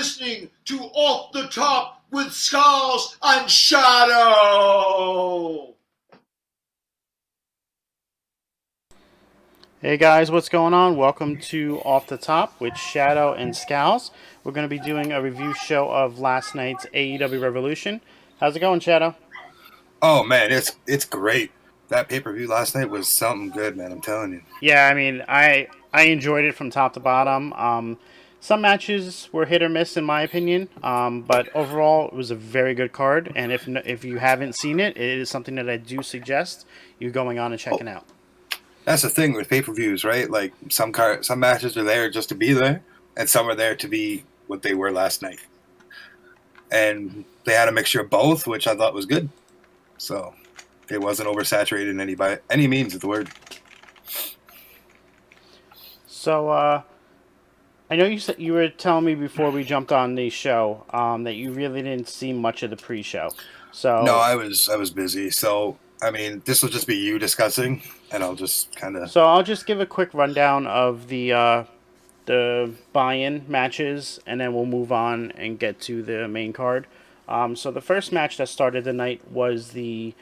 listening to Off the Top with Skulls and Shadow. Hey guys, what's going on? Welcome to Off the Top with Shadow and Scowls. We're going to be doing a review show of last night's AEW Revolution. How's it going, Shadow? Oh man, it's great. That pay-per-view last night was something good, man. I'm telling you. Yeah, I mean, I enjoyed it from top to bottom. Some matches were hit or miss in my opinion, but overall it was a very good card. And if you haven't seen it, it is something that I do suggest you going on and checking out. That's the thing with pay-per-views, right? Like some matches are there just to be there, and some are there to be what they were last night. And they had a mixture of both, which I thought was good. So it wasn't oversaturated by any means of the word. So I know you were telling me before we jumped on the show that you really didn't see much of the pre-show. No, So I was busy. So I mean, this will just be you discussing, and I'll just kind of. I'll just give a quick rundown of the buy-in matches, and then we'll move on and get to the main card. So the first match that started the night was the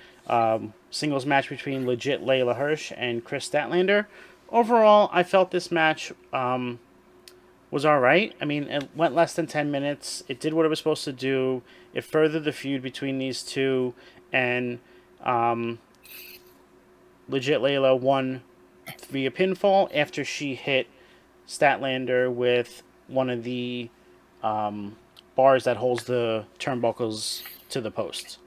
singles match between legit Layla Hirsch and Chris Statlander. Overall, I felt this match was all right. I mean, it went less than 10 minutes. It did what it was supposed to do. It furthered the feud between these two, and legit Layla won via pinfall after she hit Statlander with one of the bars that holds the turnbuckles to the post.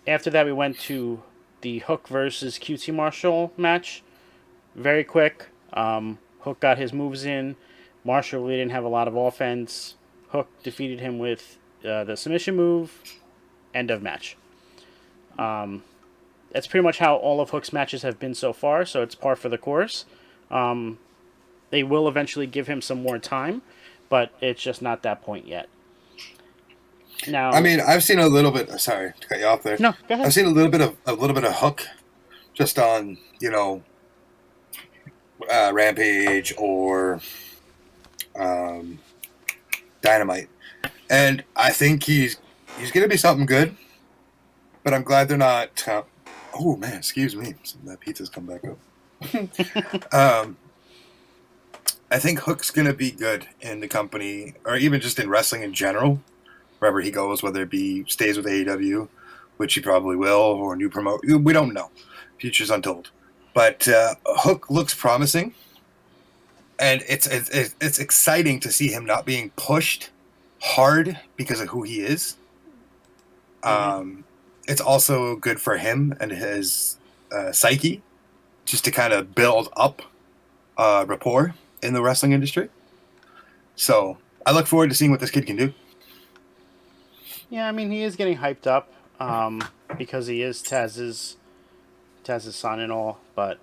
After that, we went to the Hook versus QT Marshall match. Very quick. Hook got his moves in. Marshall really didn't have a lot of offense. Hook defeated him with the submission move. End of match. That's pretty much how all of Hook's matches have been so far, so it's par for the course. They will eventually give him some more time, but it's just not that point yet. Now, I mean, I've seen a little bit. Sorry to cut you off there. No, go ahead. I've seen a little bit of Hook, just on Rampage or Dynamite, and I think he's going to be something good. But I'm glad they're not. Oh man, excuse me, that pizza's come back up. I think Hook's going to be good in the company, or even just in wrestling in general, wherever he goes, whether it be stays with AEW, which he probably will, or new promote. We don't know. Future's untold. But Hook looks promising, and it's exciting to see him not being pushed hard because of who he is. Mm-hmm. It's also good for him and his psyche, just to kind of build up rapport in the wrestling industry. So I look forward to seeing what this kid can do. Yeah, I mean, he is getting hyped up because he is Taz's son and all, but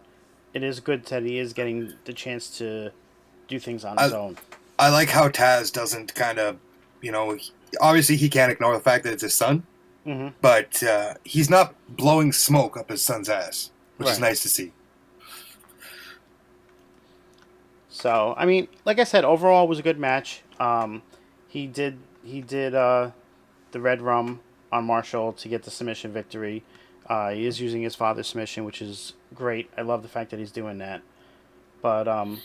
it is good that he is getting the chance to do things on his own. I like how Taz doesn't kind of, obviously he can't ignore the fact that it's his son, mm-hmm. but he's not blowing smoke up his son's ass, which is nice to see. So, I mean, like I said, overall it was a good match. He did the red rum on Marshall to get the submission victory. He is using his father's submission, which is great. I love the fact that he's doing that. But, I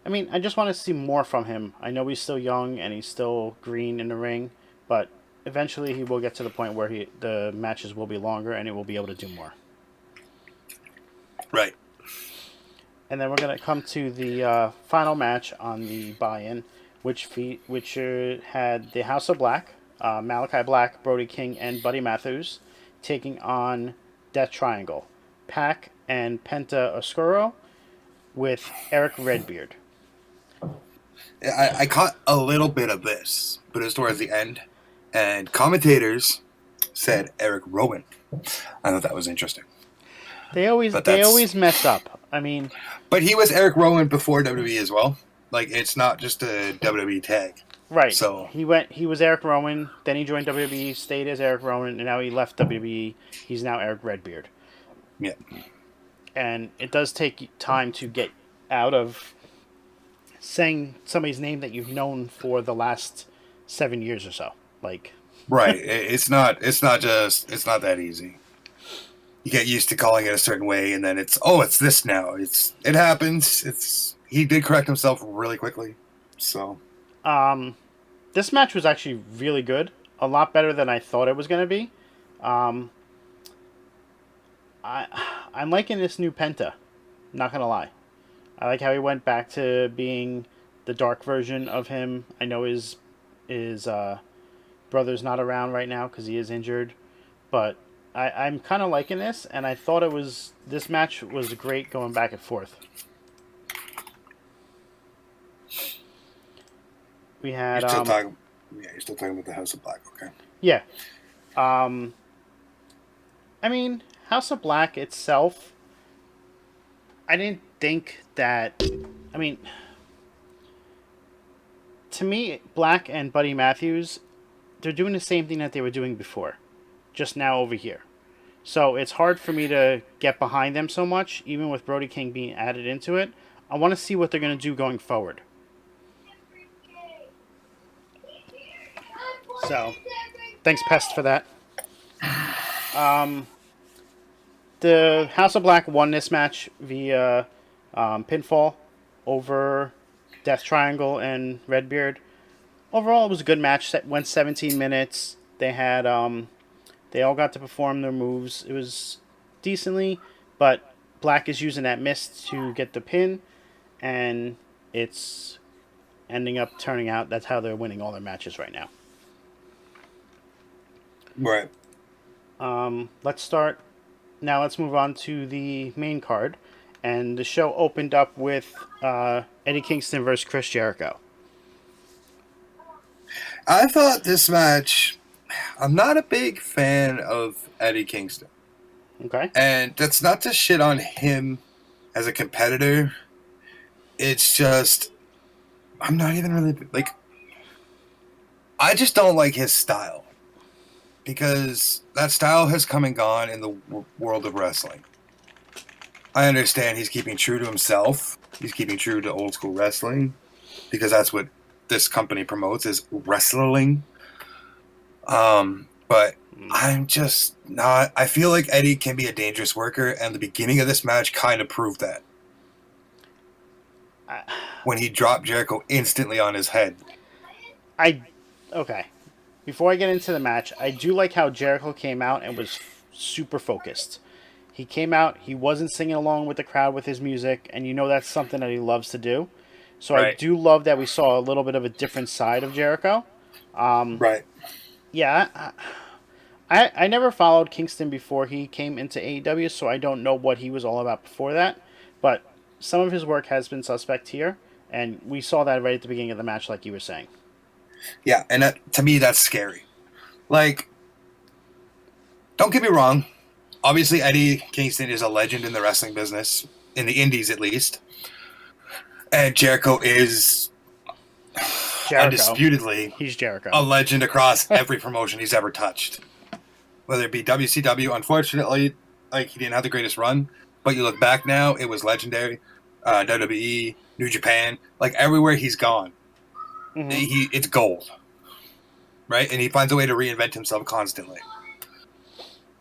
mean, I just want to see more from him. I know he's still young and he's still green in the ring, but eventually he will get to the point where the matches will be longer and he will be able to do more. Right. And then we're going to come to the final match on the buy-in, which had the House of Black, Malachi Black, Brody King, and Buddy Matthews taking on Death Triangle, Pac and Penta Oscuro with Eric Redbeard. I caught a little bit of this, but it was towards the end, and commentators said Eric Rowan. I thought that was interesting. They always mess up. I mean, but he was Eric Rowan before WWE as well. Like, it's not just a WWE tag. Right. So he was Eric Rowan, then he joined WWE, stayed as Eric Rowan, and now he left WWE. He's now Eric Redbeard. Yeah. And it does take time to get out of saying somebody's name that you've known for the last 7 years or so. Like, Right. It's not that easy. You get used to calling it a certain way, and then it's this now. It happens. He did correct himself really quickly. So this match was actually really good. A lot better than I thought it was going to be. Um, I'm liking this new Penta. Not gonna lie, I like how he went back to being the dark version of him. I know his brother's not around right now because he is injured, but I'm kind of liking this, and I thought this match was great going back and forth. We had you're still talking. Yeah, you're still talking about the House of Black. Okay. yeah. I mean, House of Black itself, I didn't think that. I mean, to me, Black and Buddy Matthews, they're doing the same thing that they were doing before, just now over here. So it's hard for me to get behind them so much, even with Brody King being added into it. I want to see what they're going to do going forward. So, thanks, Pest, for that. The House of Black won this match via pinfall over Death Triangle and Redbeard. Overall, it was a good match. It went 17 minutes. They had they all got to perform their moves. It was decently, but Black is using that mist to get the pin, and it's ending up turning out that's how they're winning all their matches right now. Right. Let's start. Now let's move on to the main card. And the show opened up with Eddie Kingston versus Chris Jericho. I thought this match... I'm not a big fan of Eddie Kingston. Okay. And that's not to shit on him as a competitor. It's just... I'm not even really... Like, I just don't like his style. Because that style has come and gone in the world of wrestling. I understand he's keeping true to himself. He's keeping true to old school wrestling. Because that's what this company promotes, is wrestling. But I'm just not... I feel like Eddie can be a dangerous worker, and the beginning of this match kind of proved that. When he dropped Jericho instantly on his head. Okay. Before I get into the match, I do like how Jericho came out and was super focused. He came out, he wasn't singing along with the crowd with his music, and you know that's something that he loves to do. So right. I do love that we saw a little bit of a different side of Jericho. Right. Yeah, I never followed Kingston before he came into AEW, so I don't know what he was all about before that. But some of his work has been suspect here, and we saw that right at the beginning of the match, like you were saying. Yeah, and to me, that's scary. Like, don't get me wrong. Obviously, Eddie Kingston is a legend in the wrestling business, in the indies at least. And Jericho is undisputedly he's Jericho. A legend across every promotion he's ever touched. Whether it be WCW, unfortunately, like he didn't have the greatest run, but you look back now, it was legendary. WWE, New Japan, like everywhere he's gone. Mm-hmm. It's gold, right? And he finds a way to reinvent himself constantly.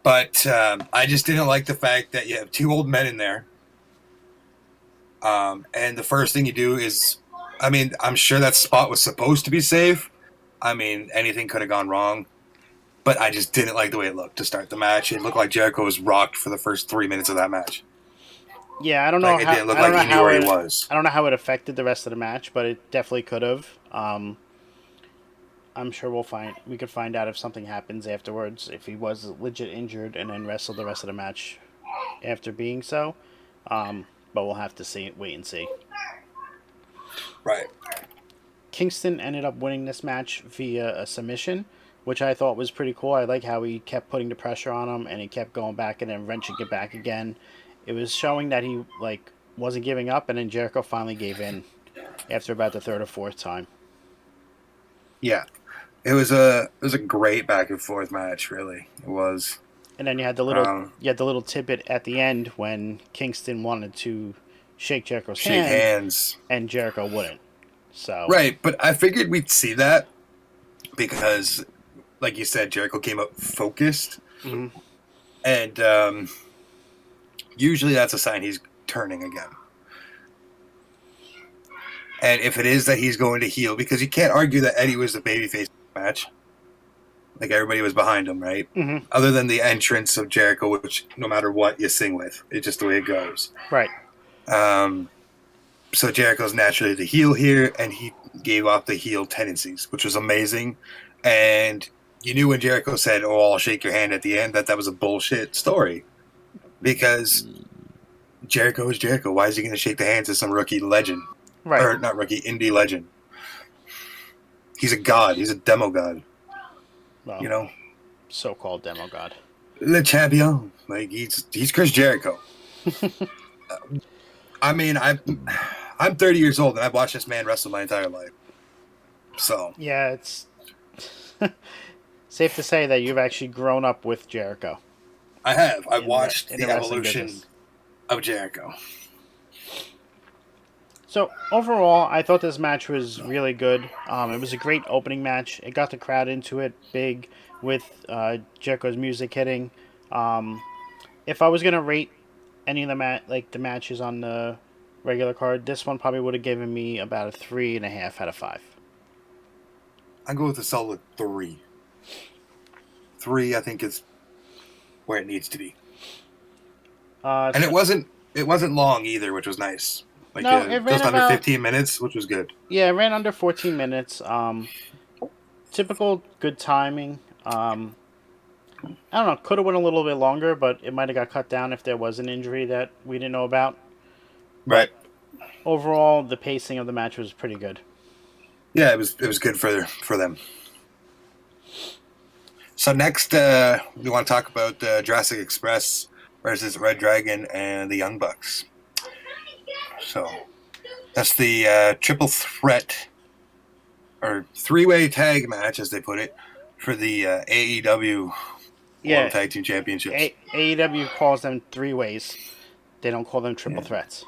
But I just didn't like the fact that you have two old men in there. And the first thing you do is, I mean, I'm sure that spot was supposed to be safe. I mean, anything could have gone wrong. But I just didn't like the way it looked to start the match. It looked like Jericho was rocked for the first 3 minutes of that match. Yeah, I don't know. It didn't look like he knew where he was. I don't know how it affected the rest of the match, but it definitely could have. I'm sure we could find out if something happens afterwards, if he was legit injured and then wrestled the rest of the match after being so. But we'll have to wait and see. Right. Kingston ended up winning this match via a submission, which I thought was pretty cool. I like how he kept putting the pressure on him and he kept going back and then wrenching it back again. It was showing that he wasn't giving up, and then Jericho finally gave in after about the third or fourth time. Yeah. It was a great back and forth match, really. It was. And then you had the little tidbit at the end when Kingston wanted to shake Jericho's hands, and Jericho wouldn't. So right, but I figured we'd see that because, like you said, Jericho came up focused, Mhm. and usually that's a sign he's turning again. And if it is that he's going to heel, because you can't argue that Eddie was the babyface match. Like, everybody was behind him, right? Mhm. Other than the entrance of Jericho, which no matter what you sing with, it's just the way it goes. Right. So Jericho's naturally the heel here, and he gave off the heel tendencies, which was amazing. And you knew when Jericho said, "Oh, I'll shake your hand" at the end, that was a bullshit story. Because Jericho is Jericho. Why is he going to shake the hands of some rookie legend? Right. Or not rookie, indie legend. He's a god. He's a demo god. Well, You know? so-called demo god. Le champion. Like, he's Chris Jericho. I mean, I'm 30 years old, and I've watched this man wrestle my entire life. So Yeah, it's safe to say that you've actually grown up with Jericho. I have. I've In watched the the wrestling evolution business. of Jericho. So overall, I thought this match was really good. It was a great opening match. It got the crowd into it big with Jericho's music hitting. If I was gonna rate any of the matches on the regular card, this one probably would have given me about a 3.5 out of 5. I go with a solid 3. 3, I think, is where it needs to be. And it wasn't long either, which was nice. Like, No, it ran just under about 15 minutes, which was good. Yeah, it ran under 14 minutes. Typical good timing. I don't know, could have went a little bit longer, but it might have got cut down if there was an injury that we didn't know about. Right. Overall, the pacing of the match was pretty good. Yeah, it was good for them. So next, we want to talk about Jurassic Express versus Red Dragon and the Young Bucks. So that's the triple threat or 3-way tag match, as they put it, for the AEW World Tag Team Championships. AEW calls them 3-ways. They don't call them triple threats.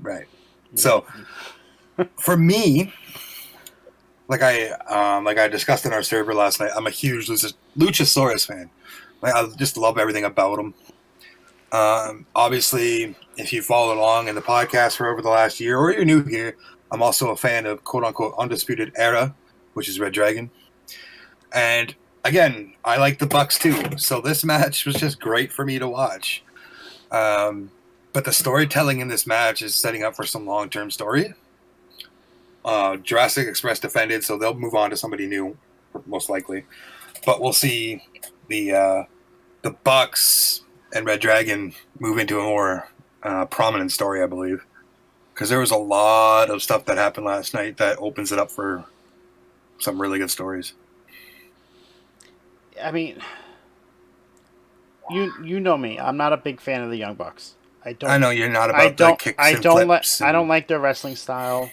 Right. So for me, like I discussed in our server last night, I'm a huge Luchasaurus fan. Like, I just love everything about him. Obviously, if you followed along in the podcast for over the last year, or you're new here, I'm also a fan of quote-unquote Undisputed Era, which is Red Dragon. And again, I like the Bucks too. So this match was just great for me to watch. But the storytelling in this match is setting up for some long-term story. Jurassic Express defended, so they'll move on to somebody new, most likely. But we'll see the Bucks and Red Dragon move into a more prominent story, I believe. Because there was a lot of stuff that happened last night that opens it up for some really good stories. I mean, you know me. I'm not a big fan of the Young Bucks. I know you're not about the kicks and flips. I don't like their wrestling style.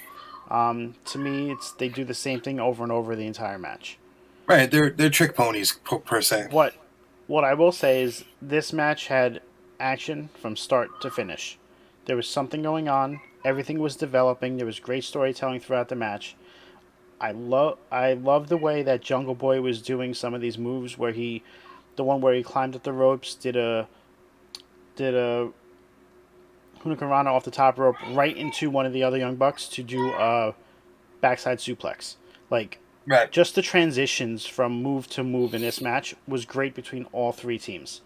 To me, they do the same thing over and over the entire match. Right, they're trick ponies per se. What I will say is this match had action from start to finish. There was something going on. Everything was developing. There was great storytelling throughout the match. I love the way that Jungle Boy was doing some of these moves the one where he climbed up the ropes, did a Hurricanrana off the top rope right into one of the other Young Bucks to do a backside suplex. Like, right. Just the transitions from move to move in this match was great between all three teams.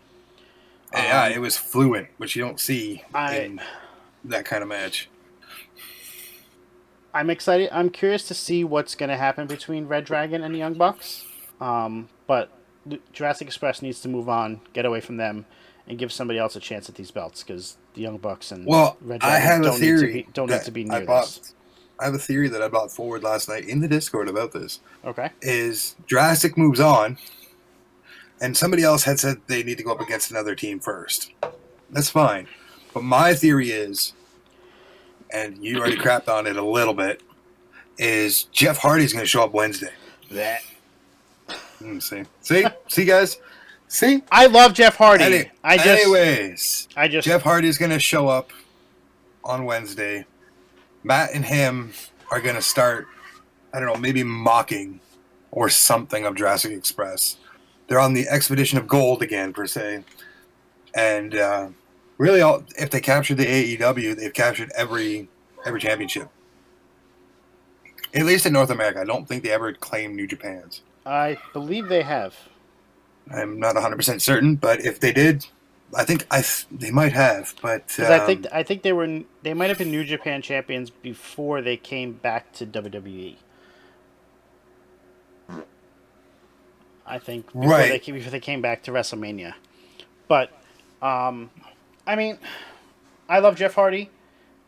Yeah, it was fluent, which you don't see in that kind of match. I'm excited. I'm curious to see what's going to happen between Red Dragon and the Young Bucks. But Jurassic Express needs to move on, get away from them, and give somebody else a chance at these belts because the Young Bucks and Red Dragon don't need to be near this. I have a theory that I brought forward last night in the Discord about this. Okay. Is Jurassic moves on, and somebody else had said they need to go up against another team first. That's fine. But my theory is, and you already crapped on it a little bit, is Jeff Hardy's going to show up Wednesday. See, guys? See? I love Jeff Hardy. Anyways, Jeff Hardy's going to show up on Wednesday. Matt and him are going to start, I don't know, maybe mocking or something of Jurassic Express. They're on the expedition of gold again, per se. And really, if they captured the AEW, they've captured every championship. At least in North America. I don't think they ever claimed New Japan's. I believe they have. I'm not 100% certain, but if they did, I think they might have. But Because I think they might have been New Japan champions before they came back to WWE. I think before they came back to WrestleMania. But I mean, I love Jeff Hardy.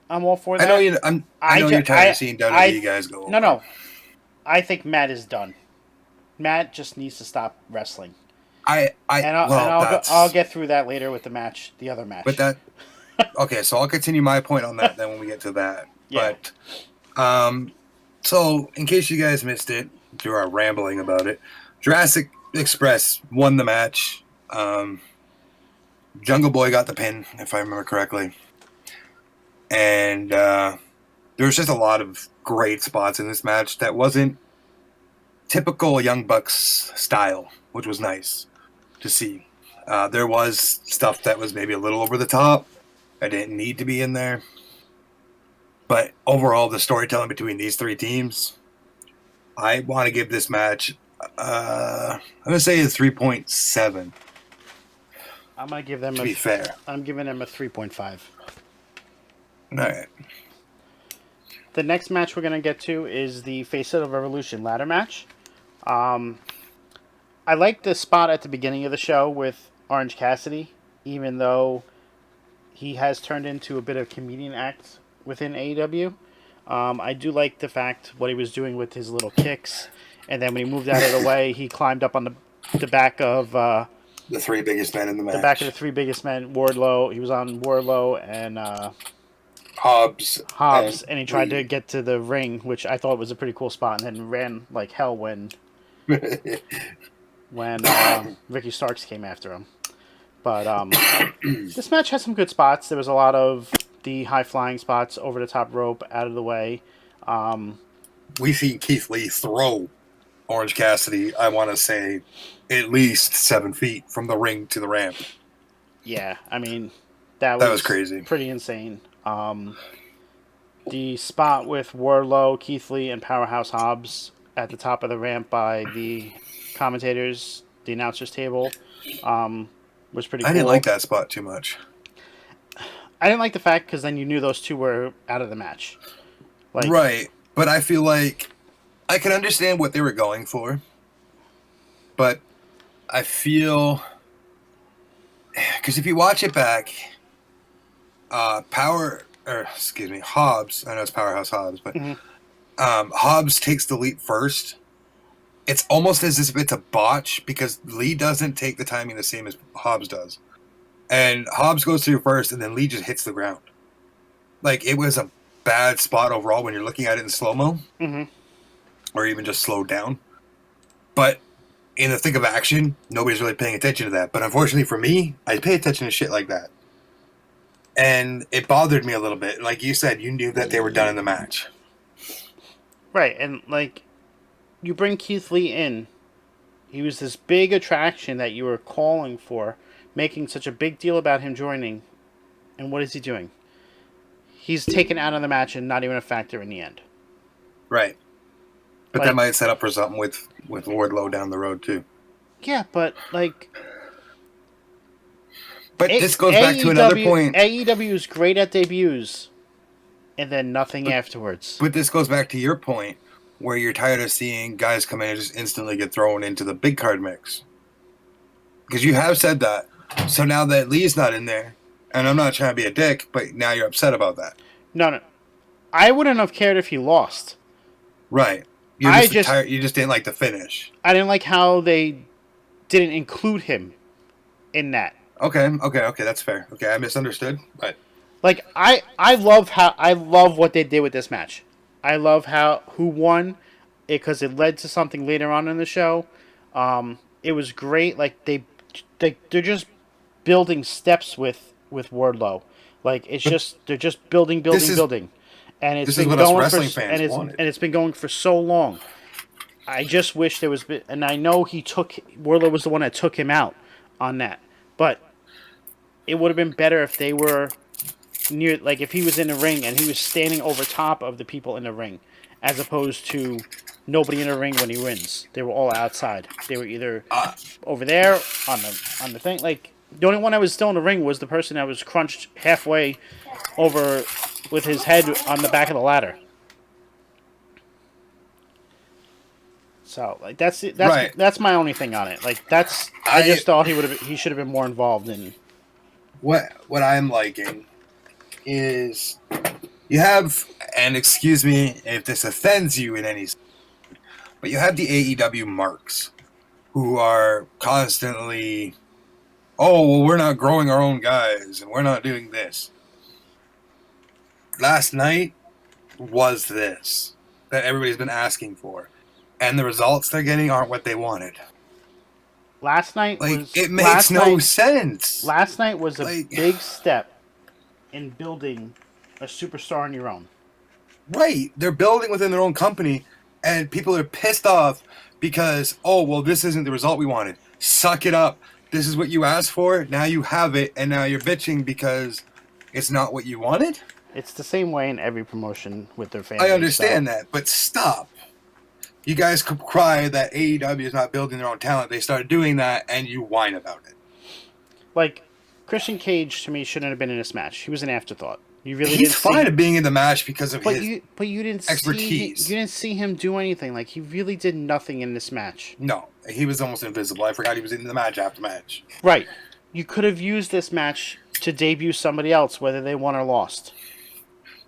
I'm all for that. I know you're tired of seeing WWE guys go. No. I think Matt is done. Matt just needs to stop wrestling. I'll get through that later with the other match. But okay, so I'll continue my point on that then when we get to that. Yeah. But so in case you guys missed it, through our rambling about it, Jurassic Express won the match. Jungle Boy got the pin, if I remember correctly. And there was just a lot of great spots in this match that wasn't typical Young Bucks style, which was nice to see. There was stuff that was maybe a little over the top. I didn't need to be in there. But overall, the storytelling between these three teams, I want to give this match, I'm going to say a 3.7. I'm going to give them be fair. I'm giving them a 3.5. All right. The next match we're going to get to is the Face of the Revolution ladder match. I like the spot at the beginning of the show with Orange Cassidy, even though he has turned into a bit of a comedian act within AEW. I do like the fact what he was doing with his little kicks, and then when he moved out of the way, he climbed up on the back of the three biggest men in the match. The back of the three biggest men, Wardlow. He was on Wardlow and Hobbs, and he tried to get to the ring, which I thought was a pretty cool spot, and then ran like hell when Ricky Starks came after him. But this match has some good spots. There was a lot of the high-flying spots, over the top rope, out of the way. We see Keith Lee throw Orange Cassidy, I want to say, at least 7 feet from the ring to the ramp. Yeah, I mean, that was crazy. Pretty insane. The spot with Wardlow, Keith Lee, and Powerhouse Hobbs at the top of the ramp by the commentators, the announcers table, was pretty cool. I didn't like that spot too much. I didn't like the fact because then you knew those two were out of the match. Right, but I feel like I can understand what they were going for, but I feel... Because if you watch it back, Hobbs, I know it's Powerhouse Hobbs, but Hobbs takes the leap first. It's almost as if it's a botch because Lee doesn't take the timing the same as Hobbs does. And Hobbs goes through first, and then Lee just hits the ground. Like, it was a bad spot overall when you're looking at it in slow-mo. Mm-hmm. Or even just slowed down. But in the thick of action, nobody's really paying attention to that. But unfortunately for me, I pay attention to shit like that. And it bothered me a little bit. Like you said, you knew that they were done in the match. Right, and like, you bring Keith Lee in. He was this big attraction that you were calling for, making such a big deal about him joining. And what is he doing? He's taken out of the match and not even a factor in the end. Right. But that might set up for something with Wardlow down the road, too. Yeah, but, like... But this goes back to another point. AEW is great at debuts, and then nothing afterwards. But this goes back to your point, where you're tired of seeing guys come in and just instantly get thrown into the big card mix. Because you have said that. So now that Lee's not in there, and I'm not trying to be a dick, but now you're upset about that. No. I wouldn't have cared if he lost. Right. You just didn't like the finish. I didn't like how they didn't include him in that. Okay, that's fair. Okay, I misunderstood, but like I love what they did with this match. I love who won because it led to something later on in the show. It was great. Like they're just building steps with Wardlow. Like they're just building. And it's been going for and it's been going for so long. I just wish there was, and I know Wardlow was the one that took him out on that, but it would have been better if they were near, like if he was in the ring and he was standing over top of the people in the ring, as opposed to nobody in the ring when he wins. They were all outside. They were either over there on the thing. Like the only one that was still in the ring was the person that was crunched halfway over with his head on the back of the ladder. So like that's my only thing on it. Like I just thought he should have been more involved in. What I'm liking is you have, and excuse me if this offends you in any, but you have the AEW marks who are constantly, oh, well, we're not growing our own guys and we're not doing this. Last night was this that everybody's been asking for, and the results they're getting aren't what they wanted. Last night it makes no sense. Last night was a big step in building a superstar on your own. Right. They're building within their own company, and people are pissed off because, oh, well, this isn't the result we wanted. Suck it up. This is what you asked for. Now you have it, and now you're bitching because it's not what you wanted? It's the same way in every promotion with their fans. I understand that, but stop. You guys could cry that AEW is not building their own talent. They started doing that, and you whine about it. Like, Christian Cage, to me, shouldn't have been in this match. He was an afterthought. You really He's fine at being in the match because of his you didn't expertise. You didn't see him do anything. Like, he really did nothing in this match. No, he was almost invisible. I forgot he was in the match after match. Right. You could have used this match to debut somebody else, whether they won or lost.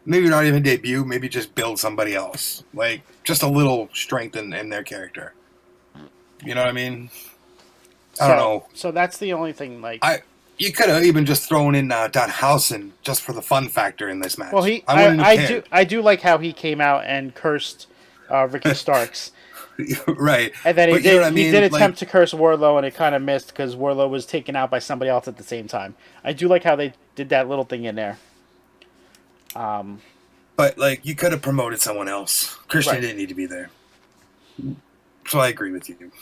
Maybe not even debut. Maybe just build somebody else. Like, just a little strength in their character. You know what I mean? I don't know. So that's the only thing, like... You could have even just thrown in Danhausen just for the fun factor in this match. Well, I do like how he came out and cursed Ricky Starks. Right. And then he did attempt to curse Wardlow, and it kind of missed because Wardlow was taken out by somebody else at the same time. I do like how they did that little thing in there. But, like, you could have promoted someone else. Christian didn't need to be there. So I agree with you.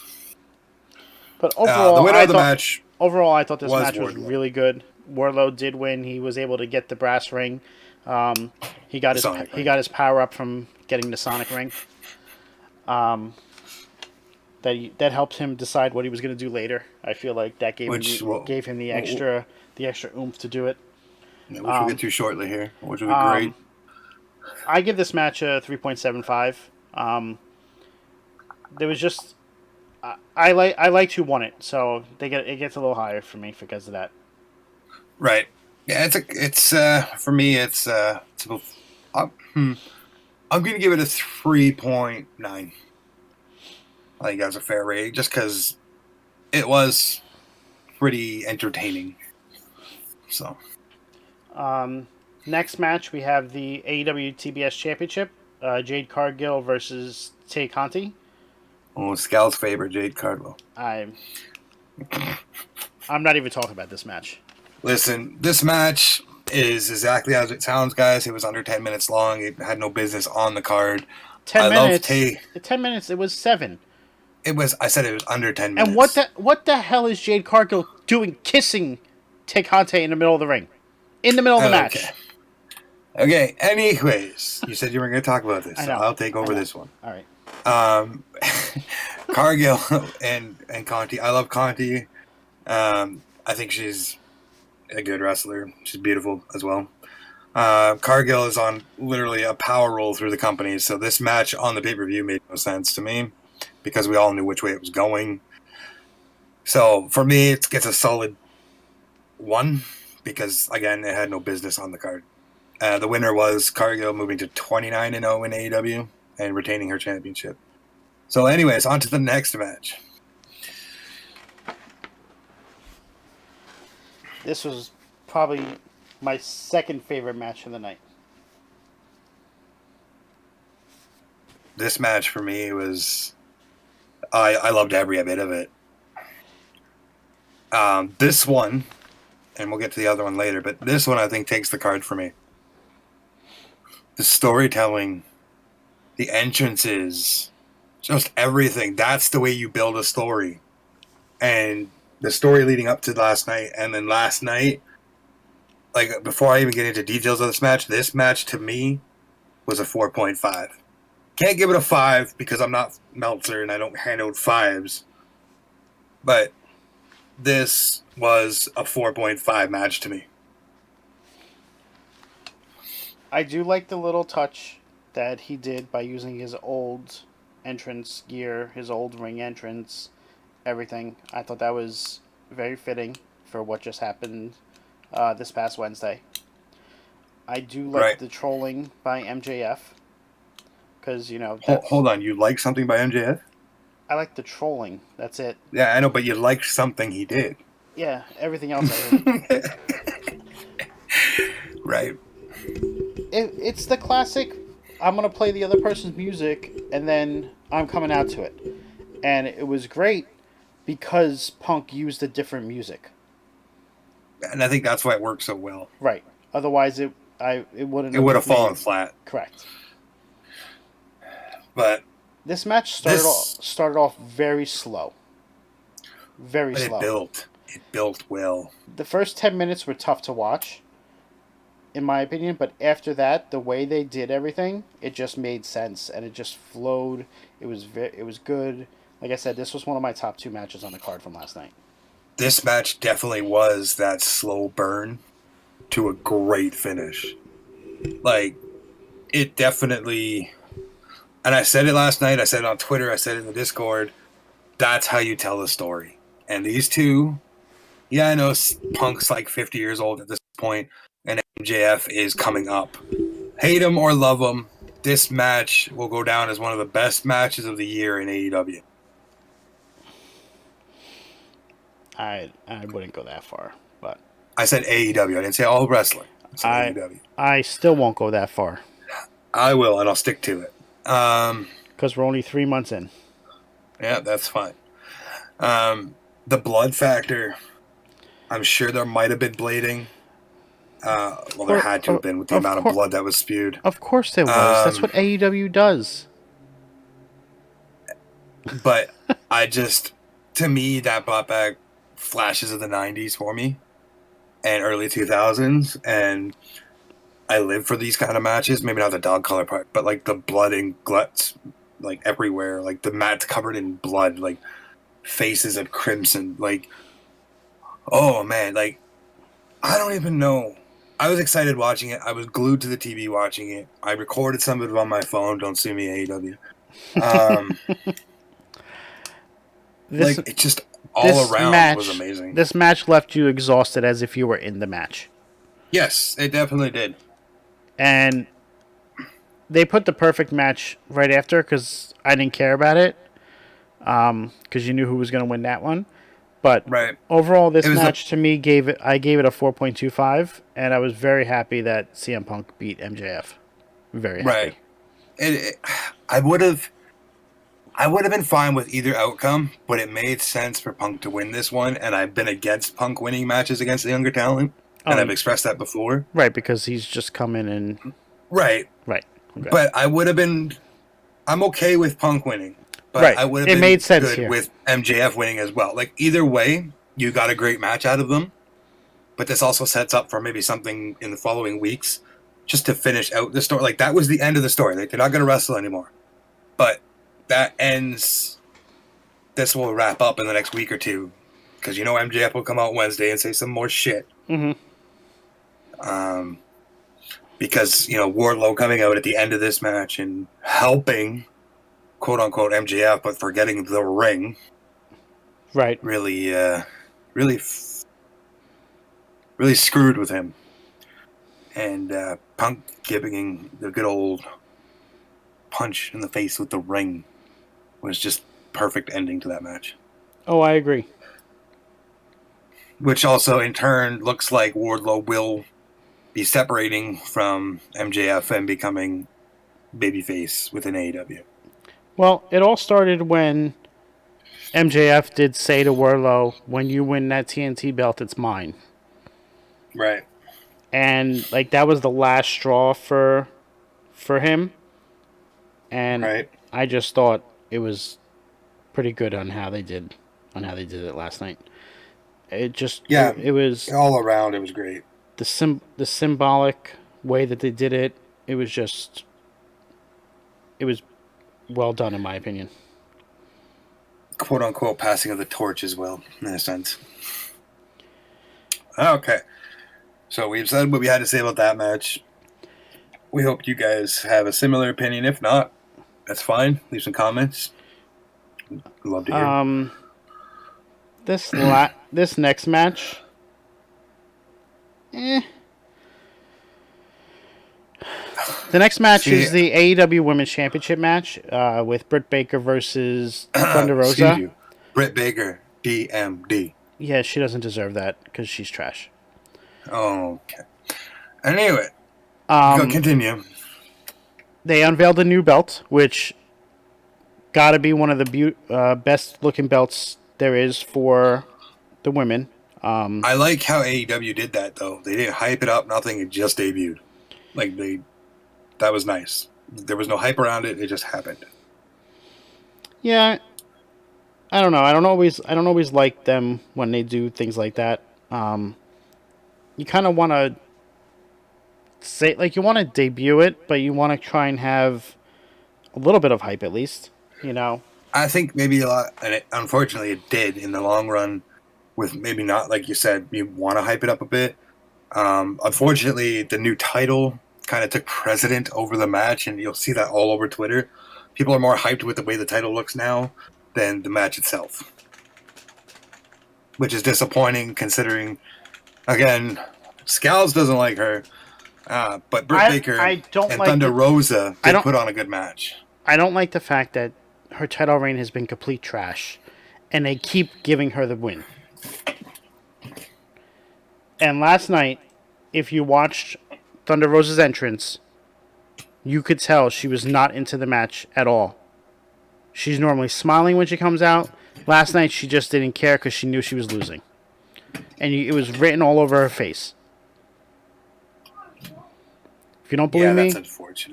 But overall, the winner of the match... Overall, I thought this match was Wardlow. really good. Wardlow did win. He was able to get the brass ring. He got his power up from getting the Sonic ring. That helped him decide what he was going to do later. I feel like that gave him the extra oomph to do it. Yeah, which we'll get to shortly here, which will be great. I give this match a 3.75. There was just I liked who won it, so it gets a little higher for me because of that. Right. Yeah, it's for me it's I'm going to give it a 3.9. I think that's a fair rating, just because it was pretty entertaining. So. Next match we have the AEW TBS Championship, Jade Cargill versus Tay Conti. Oh, Scal's favorite, Jade Cargill. I'm not even talking about this match. Listen, this match is exactly as it sounds, guys. It was under 10 minutes long. It had no business on the card. 10 minutes. 10 minutes. It was 7. I said it was under 10 minutes. And what the hell is Jade Cargill doing, kissing Tay Conti in the middle of the ring, in the middle of the match? Okay. Anyways, you said you were going to talk about this, so I'll take over this one. All right. Cargill and Conti. I love Conti. I think she's a good wrestler. She's beautiful as well. Cargill is on literally a power roll through the company, so this match on the pay-per-view made no sense to me because we all knew which way it was going. So for me, it gets a solid 1 because, again, it had no business on the card. The winner was Cargill, moving to 29-0 in AEW and retaining her championship. So anyways, on to the next match. This was probably my second favorite match of the night. This match for me was... I loved every bit of it. This one, and we'll get to the other one later, but this one I think takes the card for me. The storytelling, the entrances, just everything. That's the way you build a story. And the story leading up to last night, and then last night, like before I even get into details of this match to me was a 4.5. Can't give it a 5 because I'm not Meltzer and I don't hand out 5s. But this was a 4.5 match to me. I do like the little touch that he did by using his old entrance gear, his old ring entrance, everything. I thought that was very fitting for what just happened this past Wednesday. I do like the trolling by MJF because Hold on, you like something by MJF? I like the trolling. That's it. Yeah, I know, but you liked something he did. Yeah, everything else I heard. Right. It's the classic. I'm gonna play the other person's music and then I'm coming out to it, and it was great because Punk used a different music. And I think that's why it worked so well. Right. Otherwise, it wouldn't. It would have fallen flat. Correct. But this match started off very slow. Very slow. It built well. The first 10 minutes were tough to watch, in my opinion, but after that, the way they did everything, it just made sense and it just flowed. It was good. Like I said, this was one of my top 2 matches on the card from last night. This match definitely was that slow burn to a great finish. Like, it definitely... And I said it last night, I said it on Twitter, I said it in the Discord. That's how you tell the story. And these two... Yeah, I know Punk's like 50 years old at this point, and MJF is coming up. Hate him or love him, this match will go down as one of the best matches of the year in AEW. I wouldn't go that far, but I said AEW. I didn't say all wrestling. I said AEW. I still won't go that far. I will, and I'll stick to it. Because we're only 3 months in. Yeah, that's fine. The blood factor, I'm sure there might have been bleeding. There had to have been with the amount of blood that was spewed. Of course there was. That's what AEW does. But to me, that brought back flashes of the 90s for me and early 2000s, and I live for these kind of matches. Maybe not the dog color part, but like the blood and guts like everywhere, like the mat's covered in blood, like faces of crimson, like, oh man, like I don't even know. I was excited watching it. I was glued to the TV watching it. I recorded some of it on my phone. Don't sue me, AEW. It just all around was amazing. This match left you exhausted as if you were in the match. Yes, it definitely did. And they put the perfect match right after because I didn't care about it because you knew who was going to win that one. But overall, this match to me I gave it a 4.25, and I was very happy that CM Punk beat MJF. Very happy. Right. I would have been fine with either outcome, but it made sense for Punk to win this one, and I've been against Punk winning matches against the younger talent, and I've expressed that before. Right, because he's just come in and... Right. Right. Okay. But I'm okay with Punk winning. But I would have been made sense good here. with MJF winning as well. Like, either way, you got a great match out of them, but this also sets up for maybe something in the following weeks just to finish out the story. Like, that was the end of the story. Like, they're not going to wrestle anymore. But that ends... This will wrap up in the next week or two, because MJF will come out Wednesday and say some more shit. Mm-hmm. Because, Wardlow coming out at the end of this match and helping, quote-unquote, MJF, but forgetting the ring. Right. Really screwed with him. And Punk giving the good old punch in the face with the ring was just perfect ending to that match. Oh, I agree. Which also, in turn, looks like Wardlow will be separating from MJF and becoming babyface within AEW. Well, it all started when MJF did say to Wardlow, when you win that TNT belt, it's mine. Right. And, that was the last straw for him. And I just thought it was pretty good on how they did it last night. It just it was all around. It was great. The symbolic way that they did it. It was well done in my opinion. Quote unquote passing of the torch as well, in a sense. Okay. So we've said what we had to say about that match. We hope you guys have a similar opinion. If not, that's fine. Leave some comments. Love to hear. This next match. The next match is the AEW Women's Championship match with Britt Baker versus Thunder Rosa. Excuse you. Britt Baker, DMD. Yeah, she doesn't deserve that because she's trash. Okay. Anyway, continue. They unveiled a new belt, which got to be one of the best looking belts there is for the women. I like how AEW did that though. They didn't hype it up, nothing. It just debuted. That was nice. There was no hype around it. It just happened. Yeah, I don't know. I don't always like them when they do things like that. You kind of want to say you want to debut it, but you want to try and have a little bit of hype at least. You know. I think maybe a lot, and unfortunately it did in the long run. With maybe not, like you said, you want to hype it up a bit. Unfortunately, the new title kind of took precedent over the match, and you'll see that all over Twitter. People are more hyped with the way the title looks now than the match itself. Which is disappointing, considering, again, Scalz doesn't like her, but Britt Baker and Thunder Rosa put on a good match. I don't like the fact that her title reign has been complete trash, and they keep giving her the win. And last night, if you watched Thunder Rosa's entrance, you could tell she was not into the match at all. She's normally smiling when she comes out. Last night, she just didn't care because she knew she was losing. And it was written all over her face. If you don't believe me,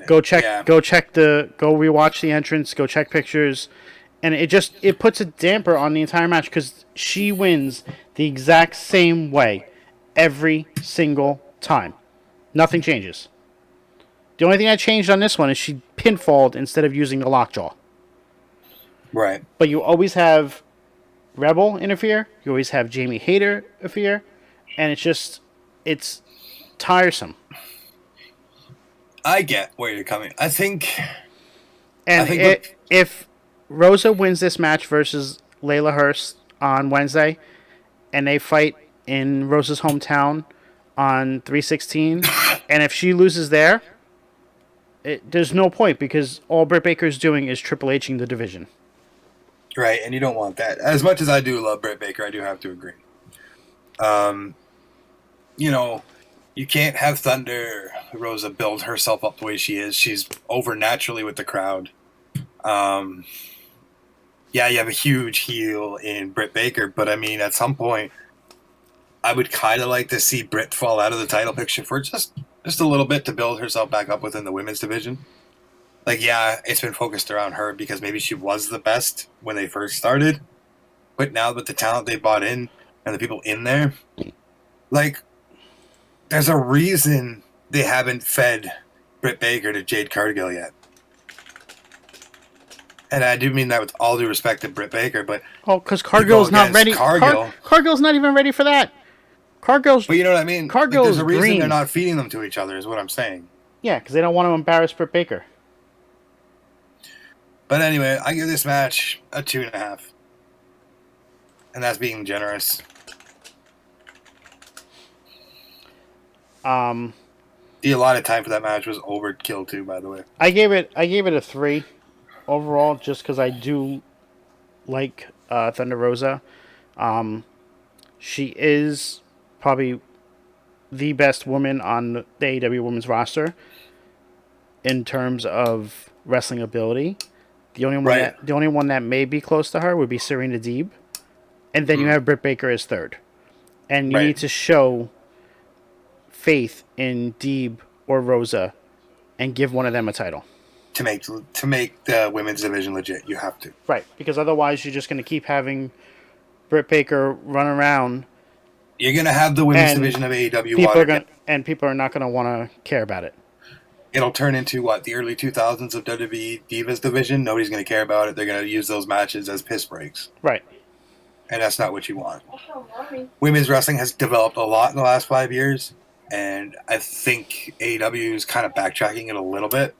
go rewatch the entrance, go check pictures. And it puts a damper on the entire match because she wins the exact same way every single time. Nothing changes. The only thing that changed on this one is she pinfalled instead of using the lockjaw. Right. But you always have Rebel interfere. You always have Jamie Hayter interfere. And it's tiresome. I get where you're coming. If Rosa wins this match versus Layla Hirsch on Wednesday, and they fight in Rosa's hometown on 3/16, and if she loses there, there's no point because all Britt Baker's doing is Triple H'ing the division. Right, and you don't want that. As much as I do love Britt Baker, I do have to agree. You can't have Thunder Rosa build herself up the way she is. She's over naturally with the crowd. Yeah, you have a huge heel in Britt Baker, but I mean, at some point, I would kind of like to see Britt fall out of the title picture for just a little bit to build herself back up within the women's division. It's been focused around her because maybe she was the best when they first started, but now with the talent they brought in and the people in there, there's a reason they haven't fed Britt Baker to Jade Cargill yet. And I do mean that with all due respect to Britt Baker, but because Cargill's not ready. Cargill's not even ready for that. But you know what I mean. Cargill's there's a reason green. They're not feeding them to each other, is what I'm saying. Yeah, because they don't want to embarrass Britt Baker. But anyway, I give this match a 2.5, and that's being generous. The allotted time for that match was overkill too, by the way. I gave it a 3 overall, just because I do like Thunder Rosa. She is probably the best woman on the AEW women's roster in terms of wrestling ability. The only one that may be close to her would be Serena Deeb, and then you have Britt Baker as third. And you need to show faith in Deeb or Rosa and give one of them a title. to make the women's division legit. You have to. Right, because otherwise you're just going to keep having Britt Baker run around. You're going to have the women's And division of AEW people are not going to want to care about it. It'll turn into the early 2000s of WWE Divas division. Nobody's going to care about it. They're going to use those matches as piss breaks. Right. And that's not what you want. Women's wrestling has developed a lot in the last 5 years, and I think AEW is kind of backtracking it a little bit.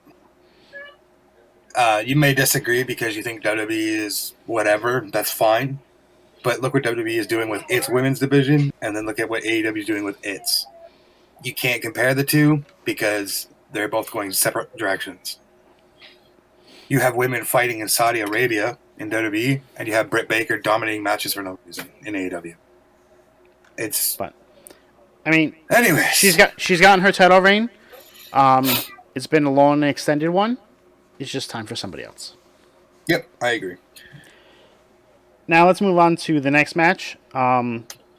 You may disagree because you think WWE is whatever. That's fine. But look what WWE is doing with its women's division, and then look at what AEW is doing with its. You can't compare the two because they're both going separate directions. You have women fighting in Saudi Arabia in WWE, and you have Britt Baker dominating matches for no reason in AEW. But I mean, anyway, she's gotten her title reign. It's been a long and extended one. It's just time for somebody else. Yep, I agree. Now let's move on to the next match.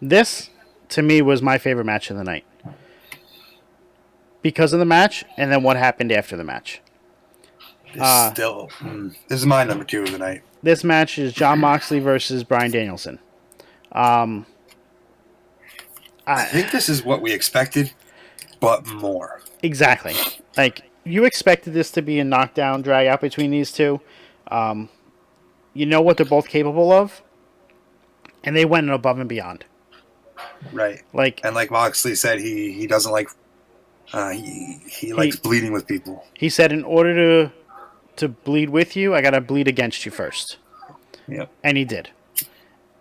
This, to me, was my favorite match of the night. Because of the match, and then what happened after the match. This is my number 2 of the night. This match is Jon Moxley versus Bryan Danielson. I think this is what we expected, but more. Exactly. Like, you expected this to be a knockdown, drag out between these two. You know what they're both capable of, and they went above and beyond. Right. Like Moxley said, he doesn't like. He likes bleeding with people. He said, in order to bleed with you, I gotta bleed against you first. Yep. And he did.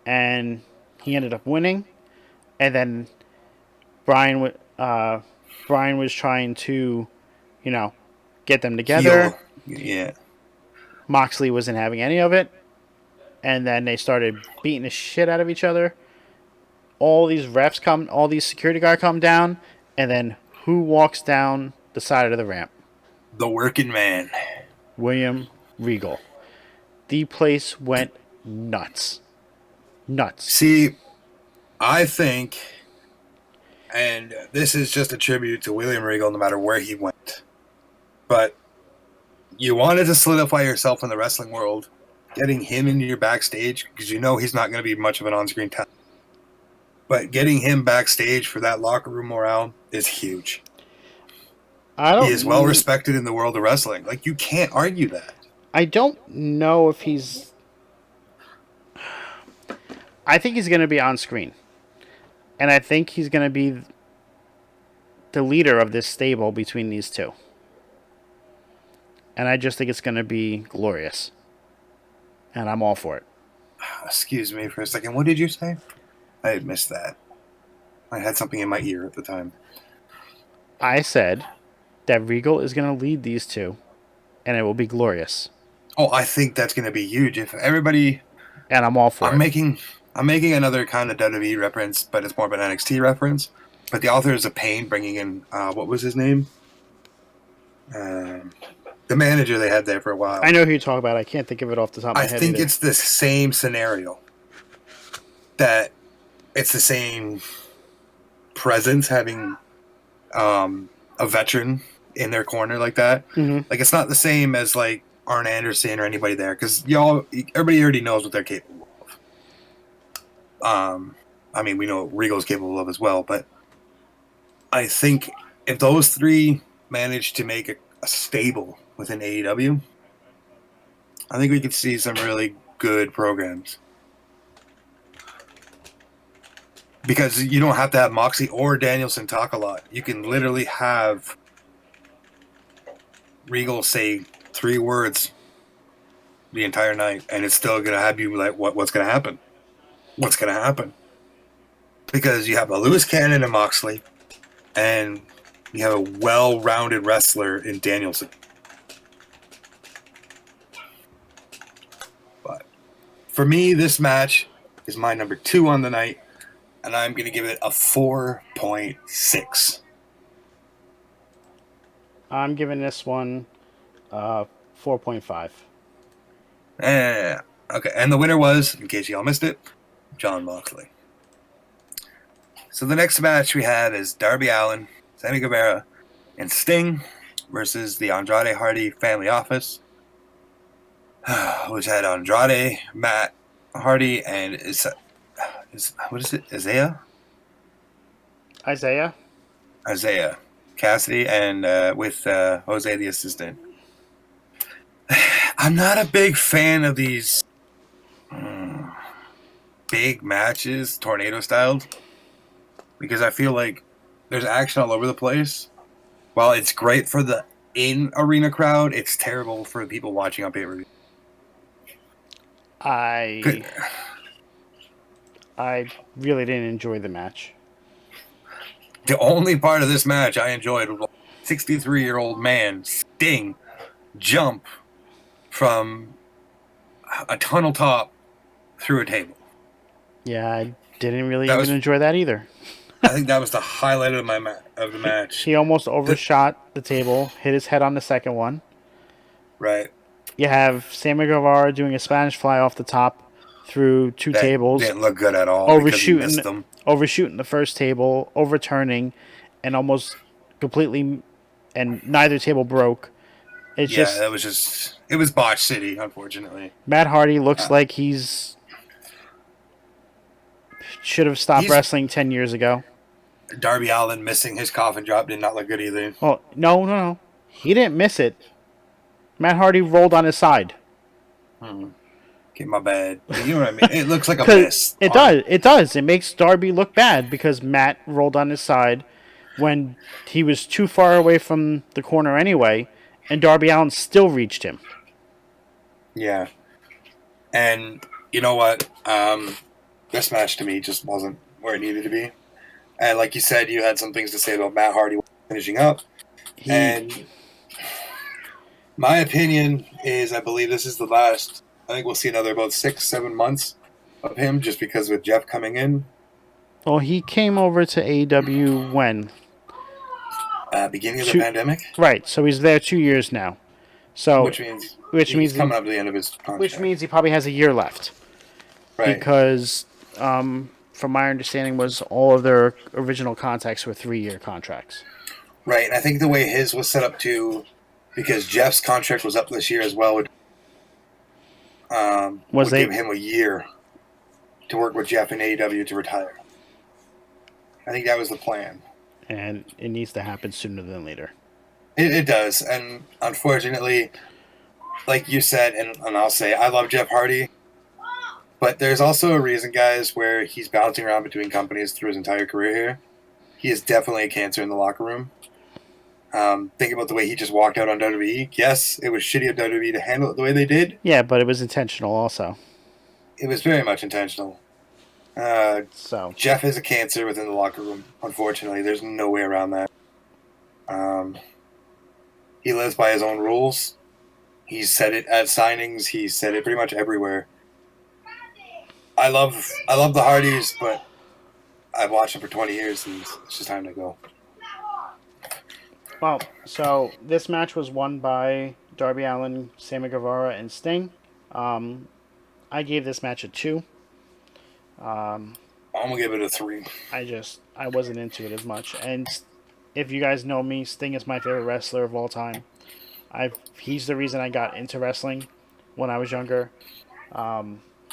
And he ended up winning. And then Brian was trying to, get them together. Yeah. Moxley wasn't having any of it. And then they started beating the shit out of each other. All these security guards come down, and then who walks down the side of the ramp? The working man. William Regal. The place went nuts. Nuts. See, I think, and this is just a tribute to William Regal no matter where he went, but you wanted to solidify yourself in the wrestling world, getting him into your backstage, because he's not going to be much of an on-screen talent. But getting him backstage for that locker room morale is huge. He is well respected in the world of wrestling. Like, you can't argue that. I don't know if he's... I think he's going to be on screen. And I think he's going to be the leader of this stable between these two. And I just think it's going to be glorious. And I'm all for it. Excuse me for a second. What did you say? I had missed that. I had something in my ear at the time. I said that Regal is going to lead these two, and it will be glorious. Oh, I think that's going to be huge. If everybody... And I'm all for it. I'm making another kind of WWE reference, but it's more of an NXT reference. But the Authors of Pain bringing in, what was his name? The manager they had there for a while. I know who you're talking about. I can't think of it off the top of my head. I think it's the same scenario. That it's the same presence having a veteran in their corner like that. Mm-hmm. Like, it's not the same as like Arn Anderson or anybody there, because everybody already knows what they're capable of. I mean, we know what Regal's capable of as well, but I think if those three manage to make a stable within AEW, I think we could see some really good programs. Because you don't have to have Moxley or Danielson talk a lot. You can literally have Regal say 3 words the entire night, and it's still going to have you like, what's going to happen? What's going to happen? Because you have a Lewis Cannon and Moxley, and you have a well-rounded wrestler in Danielson. But for me, this match is my number 2 on the night. And I'm going to give it a 4.6. I'm giving this one 4.5. Okay, and the winner was, in case y'all missed it, Jon Moxley. So the next match we have is Darby Allin, Sammy Guevara, and Sting versus the Andrade Hardy Family Office, which had Andrade, Matt Hardy, and what is it? Isaiah? Isaiah Cassidy, and with Jose the assistant. I'm not a big fan of these big matches, tornado styled, because I feel like there's action all over the place. While it's great for the in-arena crowd, it's terrible for the people watching on pay-per-view. I really didn't enjoy the match. The only part of this match I enjoyed was a 63-year-old man, Sting, jump from a tunnel top through a table. Yeah, I didn't really That even was- enjoy that either. I think that was the highlight of the match. He almost overshot the table, hit his head on the second one. Right. You have Sammy Guevara doing a Spanish fly off the top through two That tables, didn't look good at all. because he missed them. overshooting the first table, overturning, and almost completely, and neither table broke. It's Yeah, just that was just... It was botch city, unfortunately. Matt Hardy looks like he's should have stopped wrestling 10 years ago. Darby Allin missing his coffin drop did not look good either. Well, no. He didn't miss it. Matt Hardy rolled on his side. Okay, my bad. You know what I mean? It looks like a 'Cause miss. It does. It does. It makes Darby look bad because Matt rolled on his side when he was too far away from the corner anyway, and Darby Allin still reached him. Yeah. And you know what? This match to me just wasn't where it needed to be. And like you said, you had some things to say about Matt Hardy finishing up. And my opinion is I believe this is the last. I think we'll see another about 6-7 months of him just because with Jeff coming in. Well, he came over to AEW when? Beginning of the pandemic. Right, so he's there 2 years now. So Which means he's coming up to the end of his contract. which means he probably has a year left. Right. Because from my understanding was all of their original contracts were 3-year contracts. Right, and I think the way his was set up too, because Jeff's contract was up this year as well, would give him a year to work with Jeff in AEW to retire. I think that was the plan. And it needs to happen sooner than later. It does, and unfortunately, like you said, and I'll say, I love Jeff Hardy, but there's also a reason, guys, where he's bouncing around between companies through his entire career here. He is definitely a cancer in the locker room. Think about the way he just walked out on WWE. Yes, it was shitty of WWE to handle it the way they did. Yeah, but it was intentional also. It was very much intentional. So Jeff is a cancer within the locker room. Unfortunately, there's no way around that. He lives by his own rules. He's said it at signings. He's said it pretty much everywhere. I love the Hardys, but I've watched them for 20 years, and it's just time to go. Well, so this match was won by Darby Allin, Sammy Guevara, and Sting. I gave this match a 2. I'm gonna give it a 3. I wasn't into it as much. And if you guys know me, Sting is my favorite wrestler of all time. He's the reason I got into wrestling when I was younger.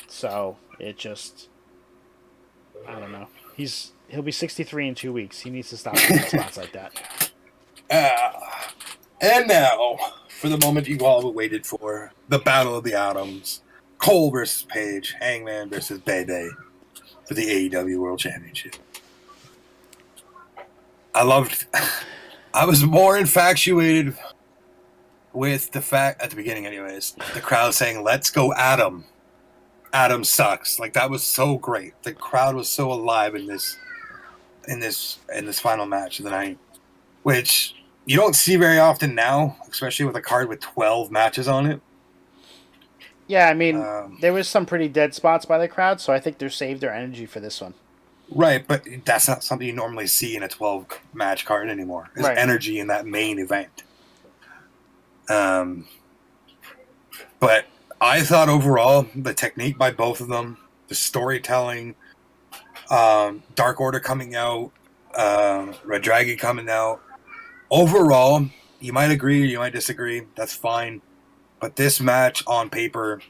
So it just, I don't know. He'll be 63 in 2 weeks. He needs to stop doing spots like that. And now, for the moment you all waited for, the Battle of the Atoms. Cole versus Page, Hangman versus Bebe for the AEW World Championship. I was more infatuated with the fact, at the beginning anyways, the crowd saying, "Let's go Adam. Adam sucks." Like, that was so great. The crowd was so alive in this final match of the night, which you don't see very often now, especially with a card with 12 matches on it. Yeah, I mean, there was some pretty dead spots by the crowd, so I think they saved their energy for this one. Right, but that's not something you normally see in a 12-match card anymore. There's energy in that main event. But I thought overall, the technique by both of them, the storytelling, Dark Order coming out, Red Dragon coming out, overall, you might agree, you might disagree. That's fine. But this match on paper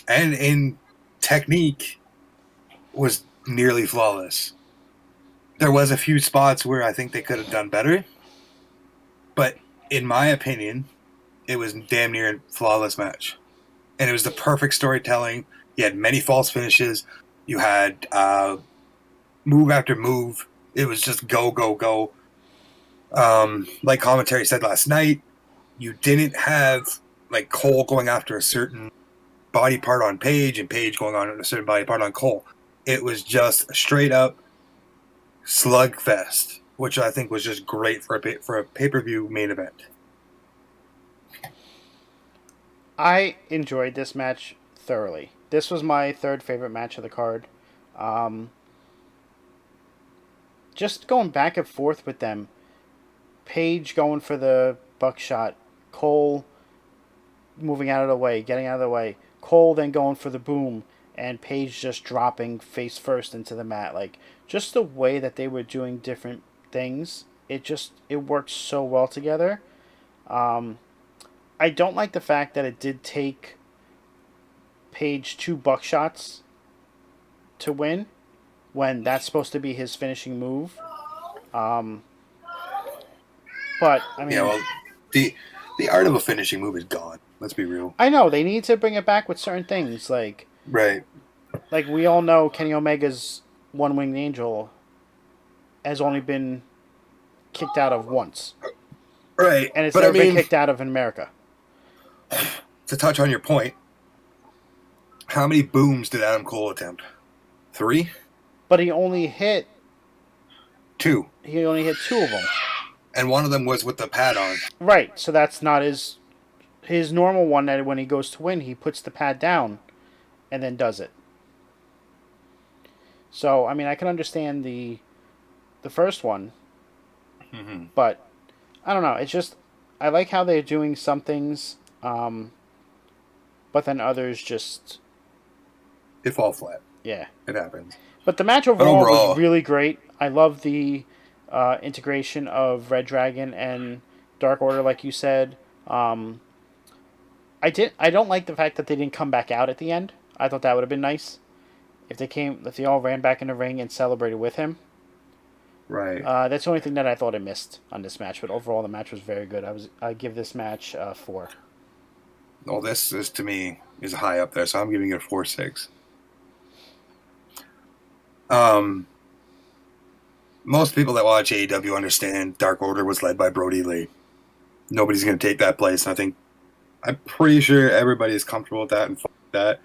and in technique was nearly flawless. There was a few spots where I think they could have done better, but in my opinion, it was damn near a flawless match. And it was the perfect storytelling. You had many false finishes. You had move after move. It was just go, go, go. Like commentary said last night, you didn't have like Cole going after a certain body part on Paige and Paige going on a certain body part on Cole. It was just a straight up slugfest, which I think was just great for a pay-per-view main event. I enjoyed this match thoroughly. This was my third favorite match of the card. Just going back and forth with them. Paige going for the buckshot. Cole moving out of the way, getting out of the way. Cole then going for the boom. And Paige just dropping face first into the mat. Like, just the way that they were doing different things. It worked so well together. I don't like the fact that it did take Paige 2 buckshots to win when that's supposed to be his finishing move. But I mean, yeah, well, the art of a finishing move is gone. Let's be real. I know they need to bring it back with certain things, like Right. we all know Kenny Omega's One Winged Angel has only been kicked out of once, Right. and it's but never I mean, been kicked out of in America. To touch on your point, how many booms did Adam Cole attempt? 3? But he only hit 2. 2 of them. And one of them was with the pad on. Right, so that's not his normal one. That when he goes to win, he puts the pad down, and then does it. So I mean, I can understand the first one, but I don't know. It's just I like how they're doing some things, but then others just It fall flat. yeah. It happens. But the match overall was really great. I love the integration of Red Dragon and Dark Order, like you said. I don't like the fact that they didn't come back out at the end. I thought that would have been nice if they all ran back in the ring and celebrated with him. Right. That's the only thing that I thought I missed on this match. But overall, the match was very good. I give this match 4. Well, this is to me is high up there, so I'm giving it a 4.6. Most people that watch AEW understand Dark Order was led by Brody Lee. Nobody's going to take that place. And I'm pretty sure everybody is comfortable with that and that.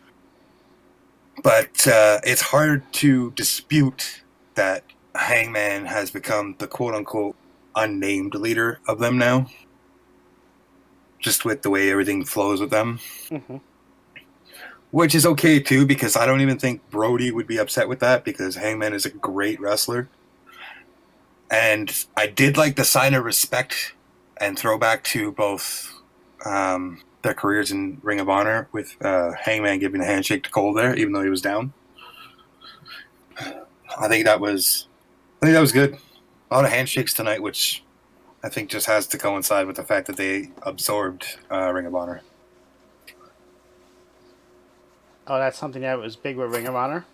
But it's hard to dispute that Hangman has become the quote-unquote unnamed leader of them now. Just with the way everything flows with them. Mm-hmm. Which is okay, too, because I don't even think Brody would be upset with that, because Hangman is a great wrestler. And I did like the sign of respect and throwback to both their careers in Ring of Honor, with Hangman giving a handshake to Cole there, even though he was down. I think that was good. A lot of handshakes tonight, which I think just has to coincide with the fact that they absorbed Ring of Honor. Oh, that's something that was big with Ring of Honor?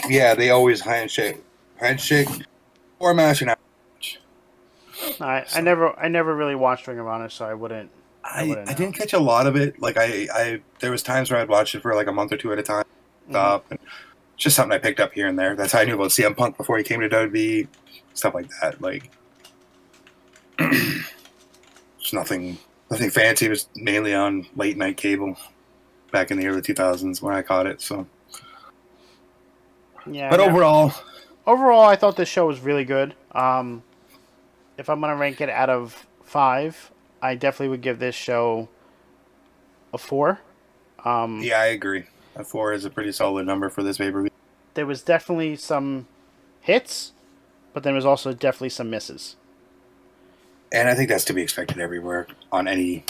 Yeah, they always handshake or mash and I never really watched Ring of Honor, so I wouldn't. I didn't catch a lot of it. Like I there was times where I'd watch it for like a month or two at a time. Stop. And just something I picked up here and there. That's how I knew about CM Punk before he came to WWE. Stuff like that. Like it's nothing fancy. It was mainly on late night cable back in the early 2000s when I caught it. So yeah. But overall, I thought this show was really good. If I'm gonna rank it out of 5, I definitely would give this show a 4. yeah, I agree. A 4 is a pretty solid number for this pay-per-view. There was definitely some hits, but there was also definitely some misses. And I think that's to be expected everywhere on any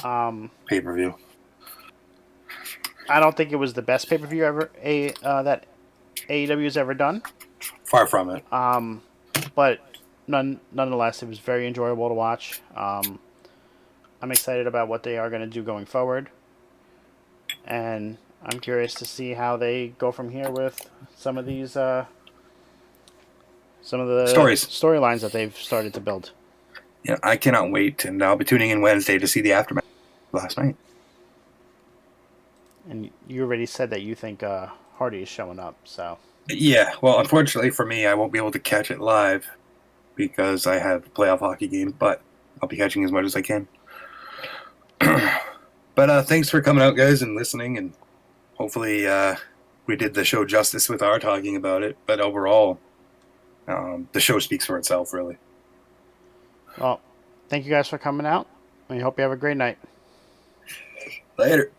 pay-per-view. I don't think it was the best pay-per-view ever that AEW has ever done. Far from it. But nonetheless, it was very enjoyable to watch. I'm excited about what they are going to do going forward. And I'm curious to see how they go from here with some of these, some of the Stories. storylines that they've started to build. Yeah, I cannot wait, and I'll be tuning in Wednesday to see the aftermath last night. And you already said that you think Hardy is showing up, so. Yeah, well, unfortunately for me, I won't be able to catch it live because I have a playoff hockey game, but I'll be catching as much as I can. But thanks for coming out, guys, and listening, and hopefully we did the show justice with our talking about it. But overall, the show speaks for itself, really. Well, thank you guys for coming out. I hope you have a great night. Later.